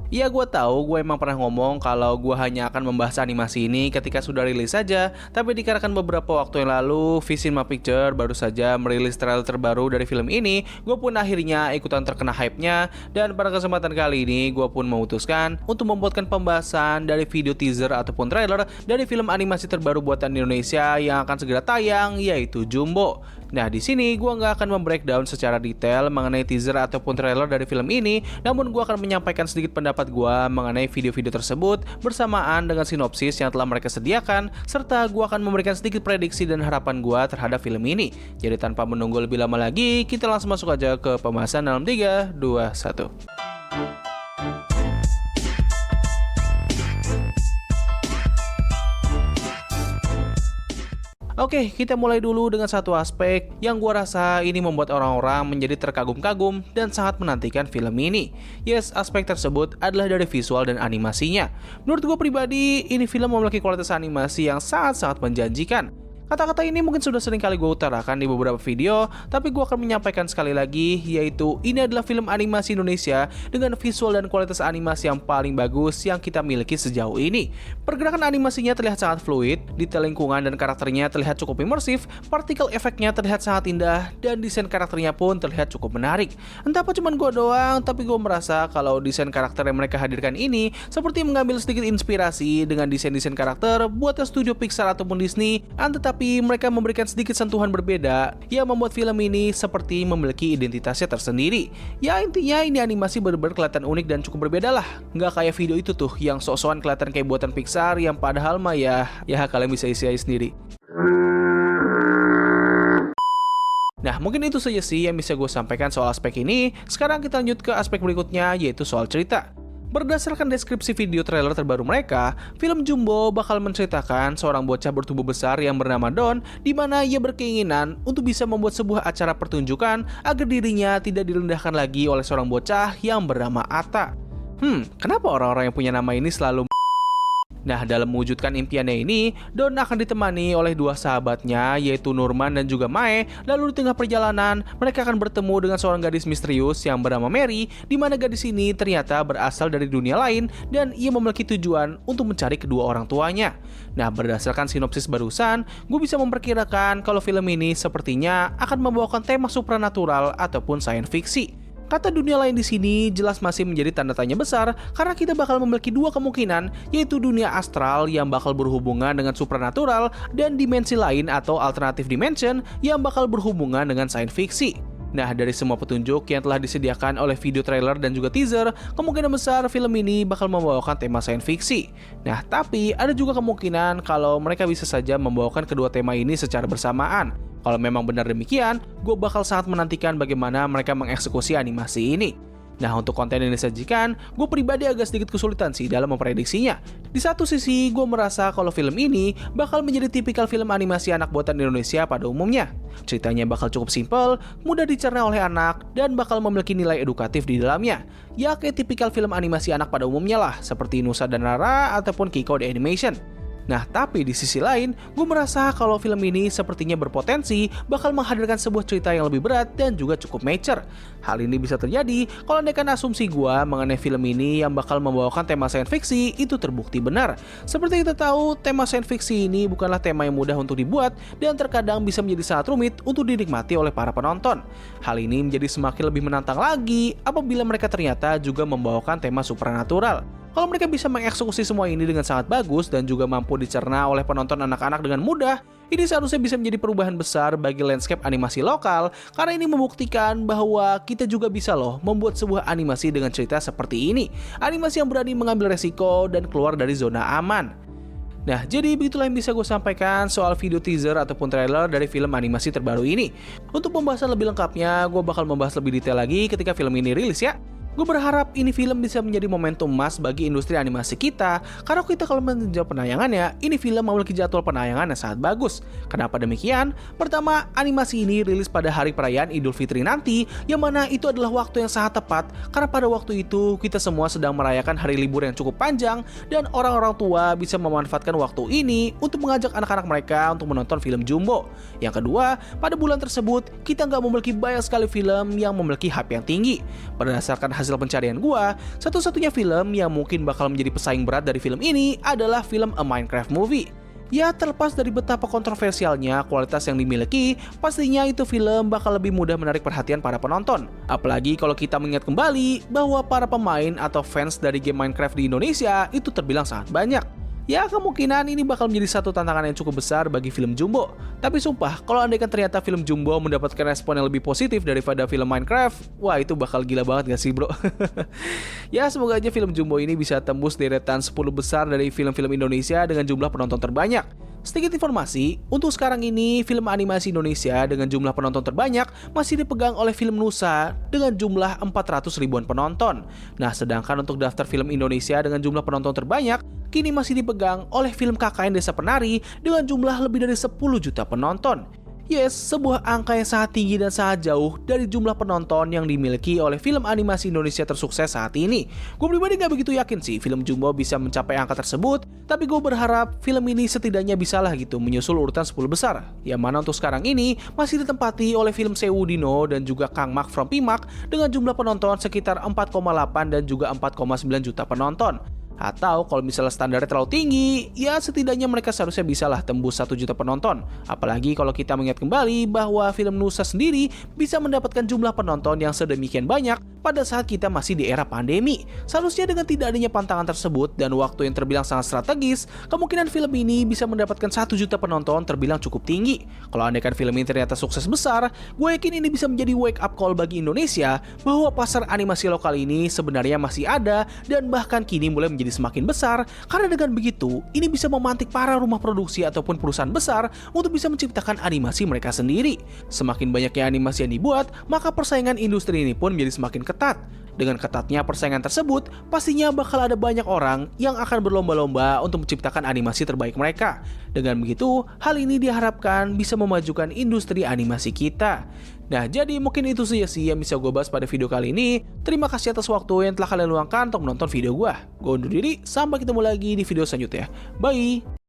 Ya gue tahu gue emang pernah ngomong kalau gue hanya akan membahas animasi ini ketika sudah rilis saja, tapi dikarenakan beberapa waktu yang lalu Visinema Picture baru saja merilis trailer terbaru dari film ini, gue pun akhirnya ikutan terkena hype-nya, dan pada kesempatan kali ini gue pun memutuskan untuk membuatkan pembahasan dari video teaser ataupun trailer dari film animasi terbaru buatan Indonesia yang akan segera tayang, yaitu Jumbo. Nah, di sini gue nggak akan membreakdown secara detail mengenai teaser ataupun trailer dari film ini, namun gue akan menyampaikan sedikit pendapat gue mengenai video-video tersebut bersamaan dengan sinopsis yang telah mereka sediakan, serta gue akan memberikan sedikit prediksi dan harapan gue terhadap film ini. Jadi tanpa menunggu lebih lama lagi, kita langsung masuk aja ke pembahasan dalam 3, 2, 1. Oke, kita mulai dulu dengan satu aspek yang gua rasa ini membuat orang-orang menjadi terkagum-kagum dan sangat menantikan film ini. Yes, aspek tersebut adalah dari visual dan animasinya. Menurut gua pribadi, ini film memiliki kualitas animasi yang sangat-sangat menjanjikan. Kata-kata ini mungkin sudah sering kali gue utarakan di beberapa video, tapi gue akan menyampaikan sekali lagi, yaitu ini adalah film animasi Indonesia dengan visual dan kualitas animasi yang paling bagus yang kita miliki sejauh ini. Pergerakan animasinya terlihat sangat fluid, detail lingkungan dan karakternya terlihat cukup imersif, partikel efeknya terlihat sangat indah, dan desain karakternya pun terlihat cukup menarik. Entah apa cuman gue doang, tapi gue merasa kalau desain karakter yang mereka hadirkan ini seperti mengambil sedikit inspirasi dengan desain-desain karakter buatan studio Pixar ataupun Disney, tapi mereka memberikan sedikit sentuhan berbeda yang membuat film ini seperti memiliki identitasnya tersendiri. Ya intinya ini animasi benar-benar kelihatan unik dan cukup berbeda lah. Nggak kayak video itu tuh yang sok-sokan kelihatan kayak buatan Pixar yang padahal mah ya kalian bisa isi sendiri. Nah, mungkin itu saja sih yang bisa gue sampaikan soal aspek ini. Sekarang kita lanjut ke aspek berikutnya, yaitu soal cerita. Berdasarkan deskripsi video trailer terbaru mereka, film Jumbo bakal menceritakan seorang bocah bertubuh besar yang bernama Don, di mana ia berkeinginan untuk bisa membuat sebuah acara pertunjukan agar dirinya tidak direndahkan lagi oleh seorang bocah yang bernama Atta. Kenapa orang-orang yang punya nama ini selalu... Nah, dalam mewujudkan impiannya ini, Don akan ditemani oleh dua sahabatnya, yaitu Nurman dan juga Mae. Lalu di tengah perjalanan, mereka akan bertemu dengan seorang gadis misterius yang bernama Mary, di mana gadis ini ternyata berasal dari dunia lain dan ia memiliki tujuan untuk mencari kedua orang tuanya. Nah, berdasarkan sinopsis barusan, gue bisa memperkirakan kalau film ini sepertinya akan membawakan tema supranatural ataupun science fiction. Kata dunia lain di sini jelas masih menjadi tanda tanya besar karena kita bakal memiliki dua kemungkinan, yaitu dunia astral yang bakal berhubungan dengan supranatural dan dimensi lain atau alternative dimension yang bakal berhubungan dengan science fiction. Nah, dari semua petunjuk yang telah disediakan oleh video trailer dan juga teaser, kemungkinan besar film ini bakal membawakan tema science fiction. Nah, tapi ada juga kemungkinan kalau mereka bisa saja membawakan kedua tema ini secara bersamaan. Kalau memang benar demikian, gue bakal sangat menantikan bagaimana mereka mengeksekusi animasi ini. Nah, untuk konten yang disajikan, gue pribadi agak sedikit kesulitan sih dalam memprediksinya. Di satu sisi, gue merasa kalau film ini bakal menjadi tipikal film animasi anak buatan Indonesia pada umumnya. Ceritanya bakal cukup simpel, mudah dicerna oleh anak, dan bakal memiliki nilai edukatif di dalamnya. Ya, kayak tipikal film animasi anak pada umumnya lah, seperti Nusa dan Rara ataupun Kiko the Animation. Nah, tapi di sisi lain, gue merasa kalau film ini sepertinya berpotensi bakal menghadirkan sebuah cerita yang lebih berat dan juga cukup mature. Hal ini bisa terjadi kalau andaikan asumsi gue mengenai film ini yang bakal membawakan tema science fiction itu terbukti benar. Seperti kita tahu, tema science fiction ini bukanlah tema yang mudah untuk dibuat dan terkadang bisa menjadi sangat rumit untuk dinikmati oleh para penonton. Hal ini menjadi semakin lebih menantang lagi apabila mereka ternyata juga membawakan tema supranatural. Kalau mereka bisa mengeksekusi semua ini dengan sangat bagus dan juga mampu dicerna oleh penonton anak-anak dengan mudah, ini seharusnya bisa menjadi perubahan besar bagi landscape animasi lokal karena ini membuktikan bahwa kita juga bisa loh membuat sebuah animasi dengan cerita seperti ini. Animasi yang berani mengambil resiko dan keluar dari zona aman. Nah, jadi begitulah yang bisa gue sampaikan soal video teaser ataupun trailer dari film animasi terbaru ini. Untuk pembahasan lebih lengkapnya, gue bakal membahas lebih detail lagi ketika film ini rilis ya. Gue berharap ini film bisa menjadi momentum emas bagi industri animasi kita, karena kita kalau meninjau penayangannya, ini film memiliki jadwal penayangan yang sangat bagus. Kenapa demikian? Pertama, animasi ini rilis pada hari perayaan Idul Fitri nanti, yang mana itu adalah waktu yang sangat tepat, karena pada waktu itu kita semua sedang merayakan hari libur yang cukup panjang, dan orang-orang tua bisa memanfaatkan waktu ini untuk mengajak anak-anak mereka untuk menonton film Jumbo. Yang kedua, pada bulan tersebut, kita nggak memiliki banyak sekali film yang memiliki hype yang tinggi. Berdasarkan hasil hasil pencarian gua, satu-satunya film yang mungkin bakal menjadi pesaing berat dari film ini adalah film A Minecraft Movie. Ya, terlepas dari betapa kontroversialnya kualitas yang dimiliki, pastinya itu film bakal lebih mudah menarik perhatian para penonton. Apalagi kalau kita mengingat kembali bahwa para pemain atau fans dari game Minecraft di Indonesia itu terbilang sangat banyak. Ya, kemungkinan ini bakal menjadi satu tantangan yang cukup besar bagi film Jumbo. Tapi sumpah, kalau andaikan ternyata film Jumbo mendapatkan respon yang lebih positif daripada film Minecraft, wah itu bakal gila banget gak sih bro? Ya, semoga aja film Jumbo ini bisa tembus deretan 10 besar dari film-film Indonesia dengan jumlah penonton terbanyak. Sedikit informasi, untuk sekarang ini film animasi Indonesia dengan jumlah penonton terbanyak masih dipegang oleh film Nusa dengan jumlah 400 ribuan penonton. Nah, sedangkan untuk daftar film Indonesia dengan jumlah penonton terbanyak kini masih dipegang oleh film KKN Desa Penari dengan jumlah lebih dari 10 juta penonton. Yes, sebuah angka yang sangat tinggi dan sangat jauh dari jumlah penonton yang dimiliki oleh film animasi Indonesia tersukses saat ini. Gue pribadi gak begitu yakin sih film Jumbo bisa mencapai angka tersebut, tapi gue berharap film ini setidaknya bisalah gitu menyusul urutan 10 besar. Yang mana untuk sekarang ini masih ditempati oleh film Sewu Dino dan juga Kang Mak from Pimak dengan jumlah penonton sekitar 4,8 dan juga 4,9 juta penonton. Atau kalau misalnya standarnya terlalu tinggi, ya setidaknya mereka seharusnya bisalah tembus 1 juta penonton. Apalagi kalau kita mengingat kembali bahwa film Nusa sendiri bisa mendapatkan jumlah penonton yang sedemikian banyak pada saat kita masih di era pandemi. Seharusnya dengan tidak adanya pantangan tersebut dan waktu yang terbilang sangat strategis, kemungkinan film ini bisa mendapatkan 1 juta penonton terbilang cukup tinggi. Kalau andaikan film ini ternyata sukses besar, gue yakin ini bisa menjadi wake up call bagi Indonesia bahwa pasar animasi lokal ini sebenarnya masih ada dan bahkan kini mulai menjadi semakin besar, karena dengan begitu ini bisa memantik para rumah produksi ataupun perusahaan besar untuk bisa menciptakan animasi mereka sendiri. Semakin banyaknya animasi yang dibuat, maka persaingan industri ini pun menjadi semakin ketat. Dengan ketatnya persaingan tersebut, pastinya bakal ada banyak orang yang akan berlomba-lomba untuk menciptakan animasi terbaik mereka. Dengan begitu, hal ini diharapkan bisa memajukan industri animasi kita. Nah, jadi mungkin itu saja sih yang bisa gue bahas pada video kali ini. Terima kasih atas waktu yang telah kalian luangkan untuk menonton video gue. Gue undur diri, sampai ketemu lagi di video selanjutnya. Bye!